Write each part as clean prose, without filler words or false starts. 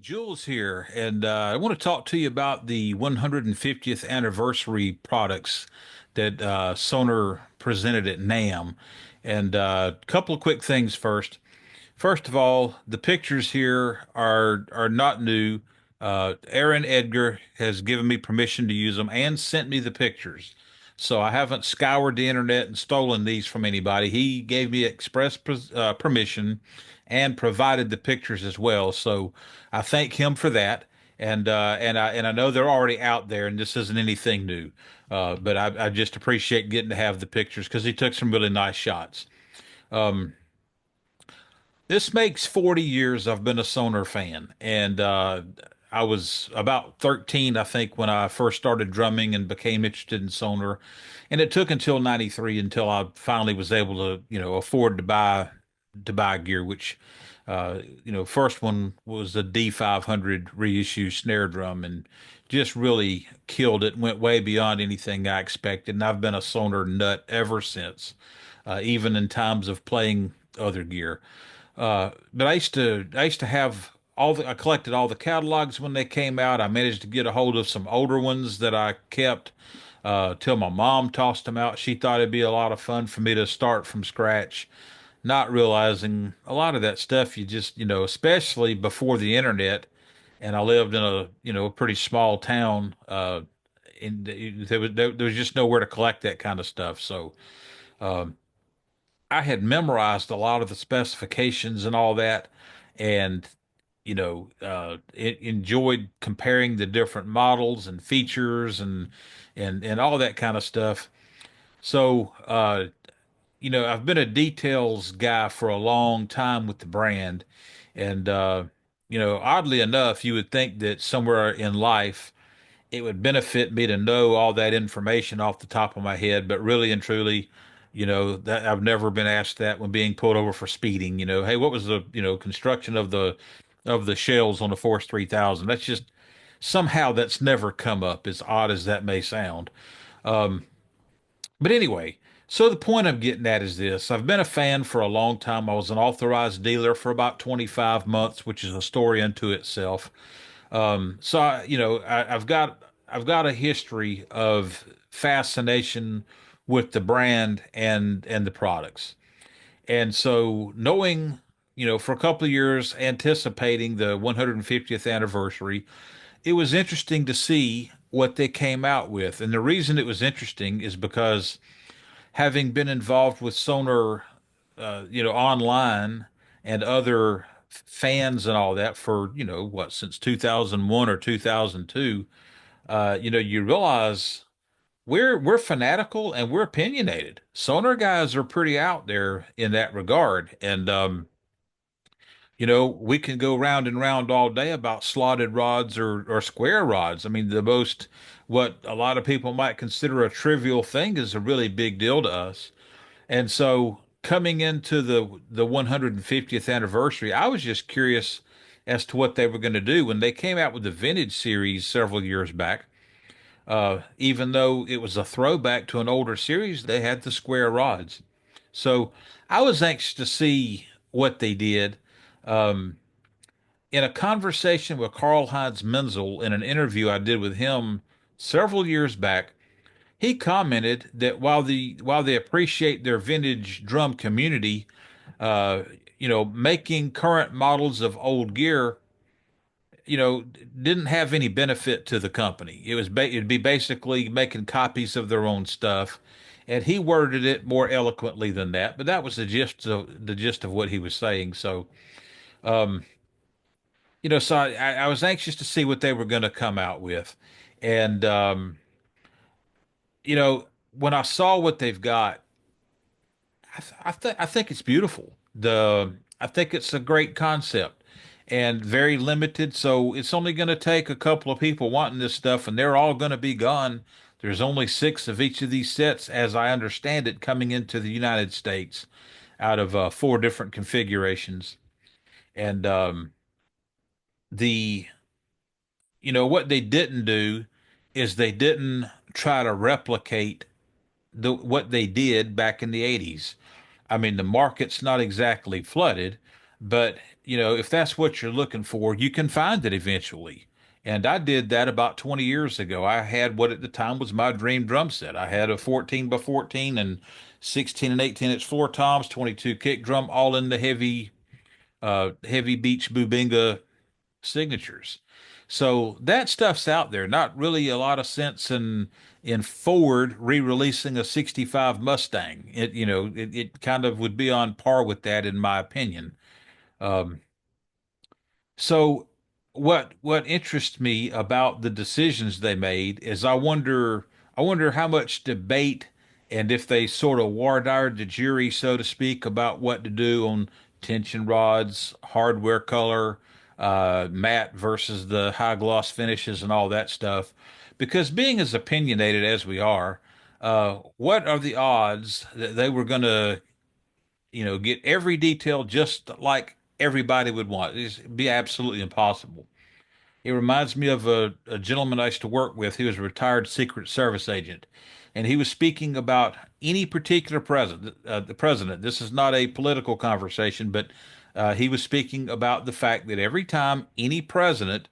Jules here, and I want to talk to you about the 150th anniversary products that Sonor presented at NAMM. And a couple of quick things first. First of all, the pictures here are not new. Aaron Edgar has given me permission to use them and sent me the pictures. So I haven't scoured the internet and stolen these from anybody. He gave me express permission and provided the pictures as well. So I thank him for that. And I know they're already out there, and this isn't anything new. But I just appreciate getting to have the pictures because he took some really nice shots. Um, this makes 40 years I've been a Sonar fan, and I was about 13, I think, when I first started drumming and became interested in Sonar. And it took until 93 until I finally was able to, afford to buy gear, which first one was the D500 reissue snare drum and just really killed it, went way beyond anything I expected. And I've been a Sonar nut ever since, even in times of playing other gear. But I used to have I collected all the catalogs when they came out. I managed to get a hold of some older ones that I kept till my mom tossed them out. She thought it'd be a lot of fun for me to start from scratch, not realizing a lot of that stuff you just, especially before the internet. And I lived in a pretty small town. And there was just nowhere to collect that kind of stuff. So, um, I had memorized a lot of the specifications and all that, and enjoyed comparing the different models and features and all that kind of stuff. So, I've been a details guy for a long time with the brand, and oddly enough, you would think that somewhere in life it would benefit me to know all that information off the top of my head, but really and truly, that I've never been asked that when being pulled over for speeding. Hey, what was the construction of the shells on the Force 3000? That's just somehow that's never come up, as odd as that may sound. Um, but anyway, so the point I'm getting at is this: I've been a fan for a long time. I was an authorized dealer for about 25 months, which is a story unto itself. I've got a history of fascination with the brand and the products. And so knowing, for a couple of years anticipating the 150th anniversary, it was interesting to see what they came out with. And the reason it was interesting is because having been involved with Sonar, online and other fans and all that for, since 2001 or 2002, you realize we're fanatical and we're opinionated. Sonar guys are pretty out there in that regard. And, we can go round and round all day about slotted rods or square rods. I mean, what a lot of people might consider a trivial thing is a really big deal to us. And so coming into the 150th anniversary, I was just curious as to what they were going to do when they came out with the vintage series several years back. Even though it was a throwback to an older series, they had the square rods. So I was anxious to see what they did. Um, in a conversation with Karl Heinz Menzel in an interview I did with him several years back, he commented that while they appreciate their vintage drum community, uh, making current models of old gear, didn't have any benefit to the company. It'd be basically making copies of their own stuff, and he worded it more eloquently than that. But that was the gist of what he was saying. So, um, I was anxious to see what they were going to come out with, and when I saw what they've got, I think it's beautiful. I think it's a great concept and very limited. So it's only going to take a couple of people wanting this stuff, and they're all going to be gone. There's only six of each of these sets, as I understand it, coming into the United States out of four different configurations. And the what they didn't do is they didn't try to replicate what they did back in the 80s. I mean, the market's not exactly flooded, But, if that's what you're looking for, you can find it eventually. And I did that about 20 years ago. I had what at the time was my dream drum set. I had a 14 by 14 and 16 and 18-inch floor toms, 22 kick drum, all in the heavy beach bubinga signatures. So that stuff's out there. Not really a lot of sense in Ford re-releasing a 65 Mustang. It kind of would be on par with that in my opinion. Um, so what interests me about the decisions they made is I wonder how much debate and if they sort of war-dired the jury, so to speak, about what to do on tension rods, hardware color, matte versus the high gloss finishes and all that stuff. Because being as opinionated as we are, what are the odds that they were going to get every detail just like everybody would want? It'd be absolutely impossible. It reminds me of a gentleman I used to work with. He was a retired Secret Service agent, and he was speaking about any particular president. The president. This is not a political conversation, but he was speaking about the fact that every time any president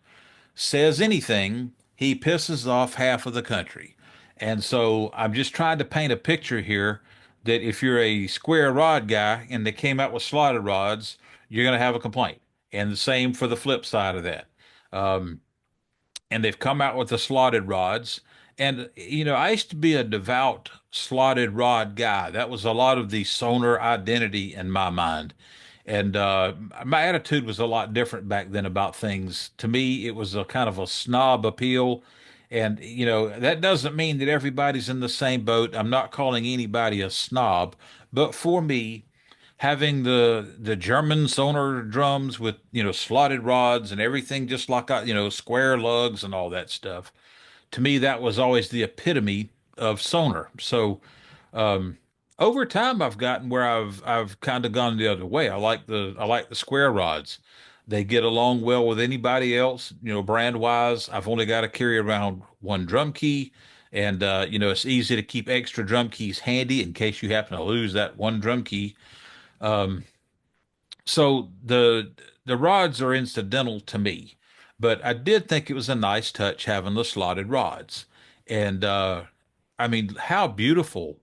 says anything, he pisses off half of the country. And so I'm just trying to paint a picture here that if you're a square rod guy and they came out with slotted rods, you're going to have a complaint. And the same for the flip side of that. Um, and they've come out with the slotted rods. And, I used to be a devout slotted rod guy. That was a lot of the Sonor identity in my mind. And my attitude was a lot different back then about things. To me, it was a kind of a snob appeal. And, that doesn't mean that everybody's in the same boat. I'm not calling anybody a snob. But for me, having the German Sonor drums with slotted rods and everything just like square lugs and all that stuff. To me, that was always the epitome of Sonor. So um, over time, I've gotten where I've kind of gone the other way. I like the square rods. They get along well with anybody else, brand wise. I've only got to carry around one drum key. And it's easy to keep extra drum keys handy in case you happen to lose that one drum key. Um, so the rods are incidental to me, but I did think it was a nice touch having the slotted rods. And I mean, how beautiful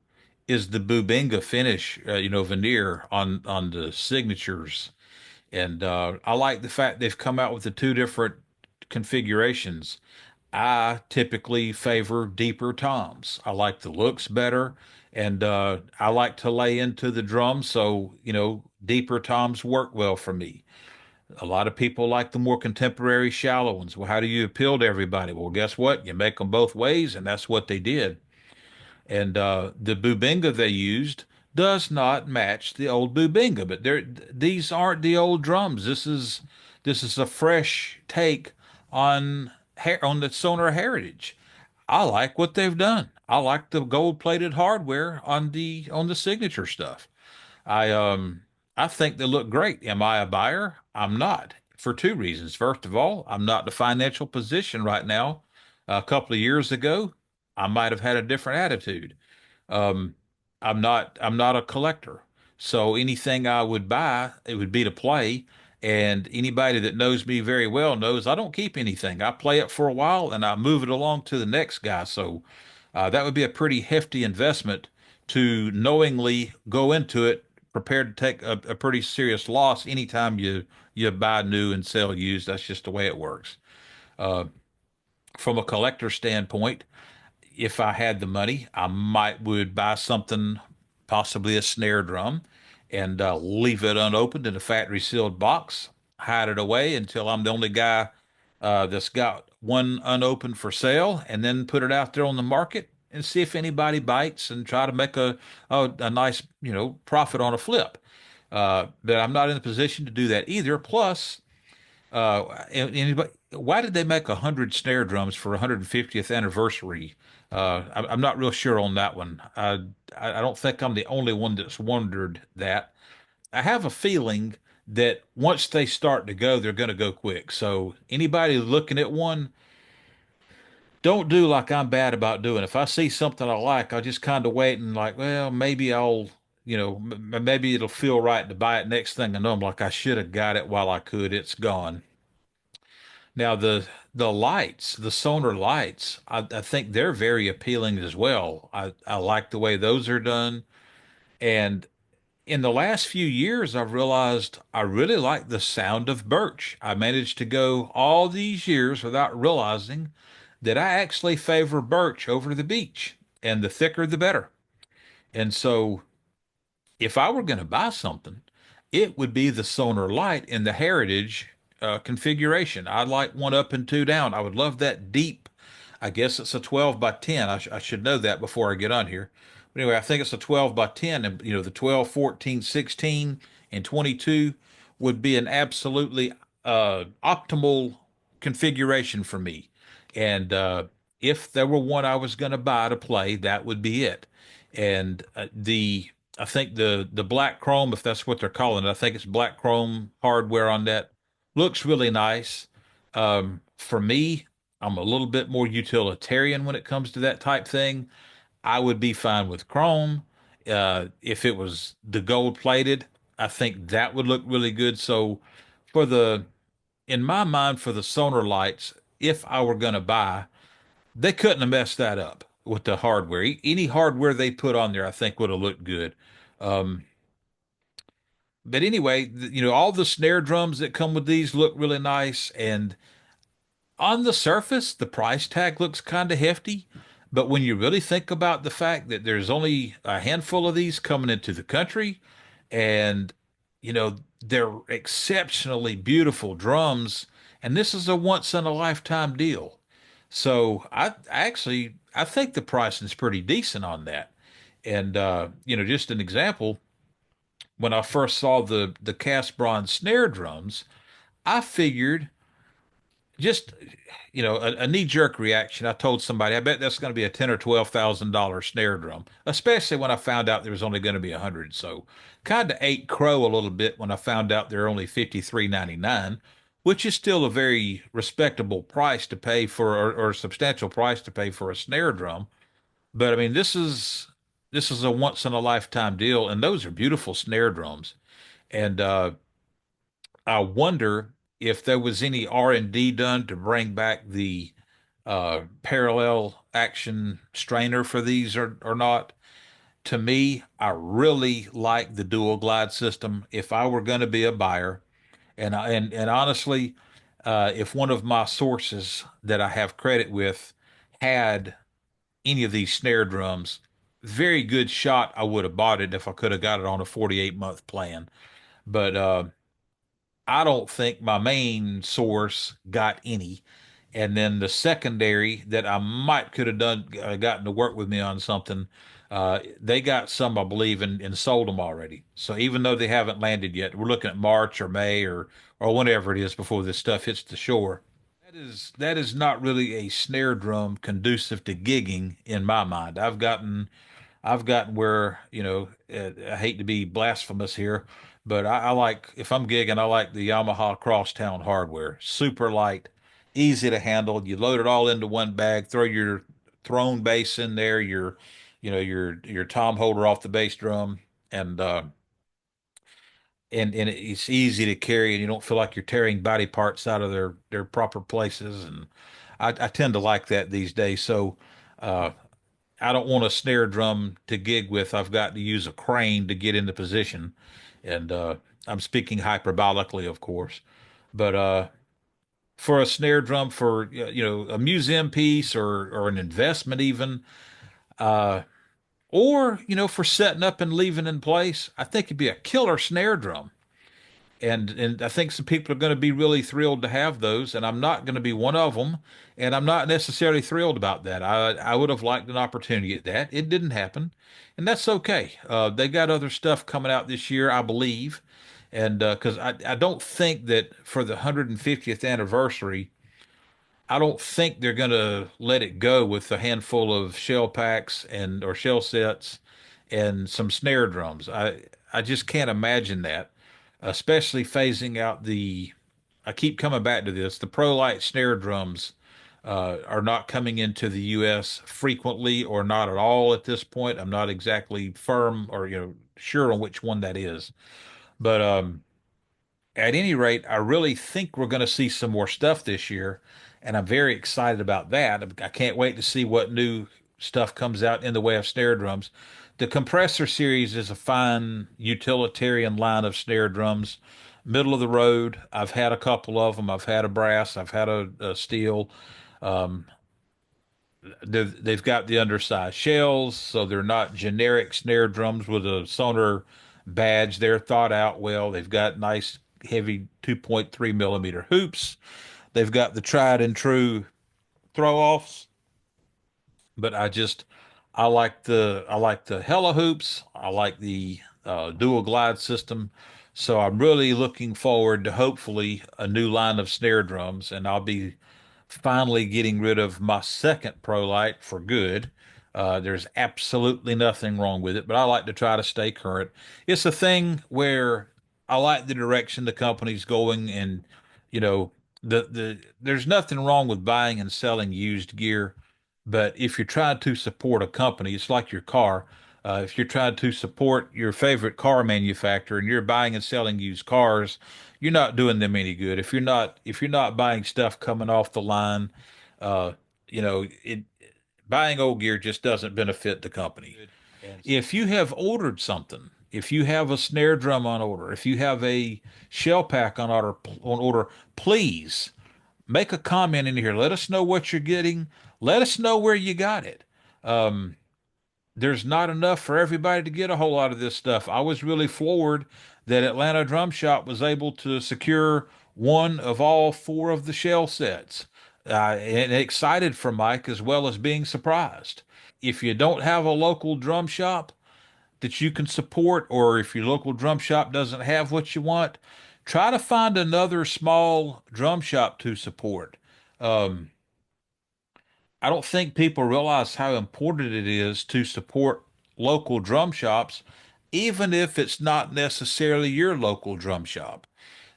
is the Bubinga finish, veneer on the signatures. And I like the fact they've come out with the two different configurations. I typically favor deeper toms. I like the looks better, and I like to lay into the drum, so deeper toms work well for me. A lot of people like the more contemporary, shallow ones. Well, how do you appeal to everybody? Well, guess what? You make them both ways, and that's what they did. And the Bubinga they used does not match the old Bubinga, but these aren't the old drums. This is a fresh take on the Sonar heritage. I like what they've done. I like the gold-plated hardware on the signature stuff. I um I think they look great. Am I a buyer? I'm not for two reasons. First of all, I'm not in a financial position right now. A couple of years ago, I might have had a different attitude. Um, I'm not a collector. So anything I would buy, it would be to play. And anybody that knows me very well knows I don't keep anything. I play it for a while and I move it along to the next guy. So that would be a pretty hefty investment to knowingly go into it, prepared to take a pretty serious loss anytime you buy new and sell used. That's just the way it works. Uh, from a collector standpoint, if I had the money, I might would buy something, possibly a snare drum, and leave it unopened in a factory sealed box, hide it away until I'm the only guy that's got one unopened for sale, and then put it out there on the market and see if anybody bites and try to make a nice profit on a flip. But I'm not in a position to do that either. Plus, anybody, why did they make 100 snare drums for 150th anniversary? I'm not real sure on that one. I don't think I'm the only one that's wondered that. I have a feeling that once they start to go, they're going to go quick. So anybody looking at one, don't do like I'm bad about doing. If I see something I like, I just kind of wait and like, well, maybe I'll, maybe it'll feel right to buy it. Next thing I know, I'm like, I should have got it while I could. It's gone. Now the lights, the Sonar lights, I think they're very appealing as well. I like the way those are done. And in the last few years, I've realized I really like the sound of birch. I managed to go all these years without realizing that I actually favor birch over the beech, and the thicker the better. And so if I were going to buy something, it would be the Sonar Light in the Heritage configuration. I'd like one up and two down. I would love that deep. I guess it's a 12 by 10. I should know that before I get on here. But anyway, I think it's a 12 by 10. And, the 12, 14, 16, and 22 would be an absolutely optimal configuration for me. And if there were one I was going to buy to play, that would be it. And I think the black chrome, if that's what they're calling it, I think it's black chrome hardware on that, looks really nice. For me, I'm a little bit more utilitarian when it comes to that type thing. I would be fine with chrome. If it was the gold plated, I think that would look really good. So for in my mind, for the Sonar lights, if I were going to buy, they couldn't have messed that up with the hardware. Any hardware they put on there, I think would have looked good. Um, but anyway, all the snare drums that come with these look really nice. And on the surface, the price tag looks kind of hefty. But when you really think about the fact that there's only a handful of these coming into the country, and, they're exceptionally beautiful drums, and this is a once in a lifetime deal. So I think the pricing is pretty decent on that. And just an example, when I first saw the cast bronze snare drums, I figured just a knee-jerk reaction. I told somebody, I bet that's going to be a ten or $12,000 snare drum, especially when I found out there was only going to be 100. So kind of ate crow a little bit when I found out they're only 53.99, which is still a very respectable price to pay for, or a substantial price to pay for a snare drum. But I mean, this is a once in a lifetime deal, and those are beautiful snare drums. And I wonder if there was any R&D done to bring back the parallel action strainer for these, or not. To me, I really like the dual glide system. If I were going to be a buyer, and honestly, if one of my sources that I have credit with had any of these snare drums, very good shot I would have bought it if I could have got it on a 48-month plan. But I don't think my main source got any. And then the secondary that I might could have done, gotten to work with me on something, they got some, I believe, and sold them already. So even though they haven't landed yet, we're looking at March or May or whenever it is before this stuff hits the shore. That is not really a snare drum conducive to gigging in my mind. I've gotten where, I hate to be blasphemous here, but I like, if I'm gigging, I like the Yamaha Crosstown hardware. Super light, easy to handle. You load it all into one bag, throw your throne bass in there, your tom holder off the bass drum, and it's easy to carry, and you don't feel like you're tearing body parts out of their proper places. And I tend to like that these days. So uh, I don't want a snare drum to gig with. I've got to use a crane to get into position. And I'm speaking hyperbolically, of course. But for a snare drum, for a museum piece, or an investment even, uh, or for setting up and leaving in place, I think it'd be a killer snare drum. And I think some people are going to be really thrilled to have those, and I'm not going to be one of them. And I'm not necessarily thrilled about that. I would have liked an opportunity at that. It didn't happen, and that's okay. They got other stuff coming out this year, I believe, and because I don't think that for the 150th anniversary, I don't think they're going to let it go with a handful of shell packs and or shell sets and some snare drums. I just can't imagine that, especially phasing out the. I keep coming back to this. The Pro Light snare drums are not coming into the U.S. frequently or not at all at this point. I'm not exactly firm or sure on which one that is. But at any rate, I really think we're going to see some more stuff this year, and I'm very excited about that. I can't wait to see what new stuff comes out in the way of snare drums. The compressor series is a fine utilitarian line of snare drums, middle of the road. I've had a couple of them. I've had a brass, I've had a steel. Um, they've got the undersized shells, so they're not generic snare drums with a Sonor badge. They're thought out well. They've got nice, heavy 2.3 millimeter hoops. They've got the tried and true throw offs, but I like the hella hoops. I like the dual glide system. So I'm really looking forward to hopefully a new line of snare drums, and I'll be finally getting rid of my second Pro Light for good. There's absolutely nothing wrong with it, but I like to try to stay current. It's a thing where I like the direction the company's going, and you know, there's nothing wrong with buying and selling used gear, but if you're trying to support a company, it's like your car. If you're trying to support your favorite car manufacturer and you're buying and selling used cars, you're not doing them any good. If you're not buying stuff coming off the line, uh, it buying old gear just doesn't benefit the company. If you have ordered something, if you have a snare drum on order, if you have a shell pack on order, please make a comment in here. Let us know what you're getting. Let us know where you got it. Um, there's not enough for everybody to get a whole lot of this stuff. I was really floored that Atlanta Drum Shop was able to secure one of all four of the shell sets. And excited for Mike as well as being surprised. If you don't have a local drum shop that you can support, or if your local drum shop doesn't have what you want, try to find another small drum shop to support. Um, I don't think people realize how important it is to support local drum shops, even if it's not necessarily your local drum shop.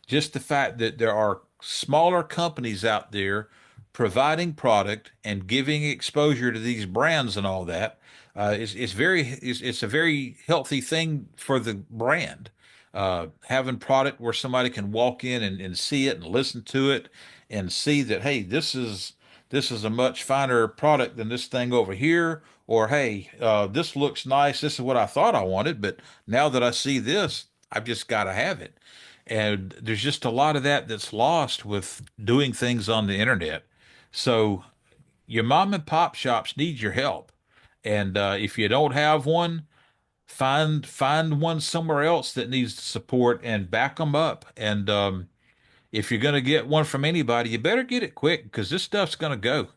Just the fact that there are smaller companies out there providing product and giving exposure to these brands and all that it's a very healthy thing for the brand. Having product where somebody can walk in and see it and listen to it and see that, hey, this is a much finer product than this thing over here, or hey, this looks nice. This is what I thought I wanted, but now that I see this, I've just got to have it. And there's just a lot of that that's lost with doing things on the internet. So your mom and pop shops need your help. And if you don't have one, find one somewhere else that needs support and back them up. And if you're going to get one from anybody, you better get it quick because this stuff's going to go.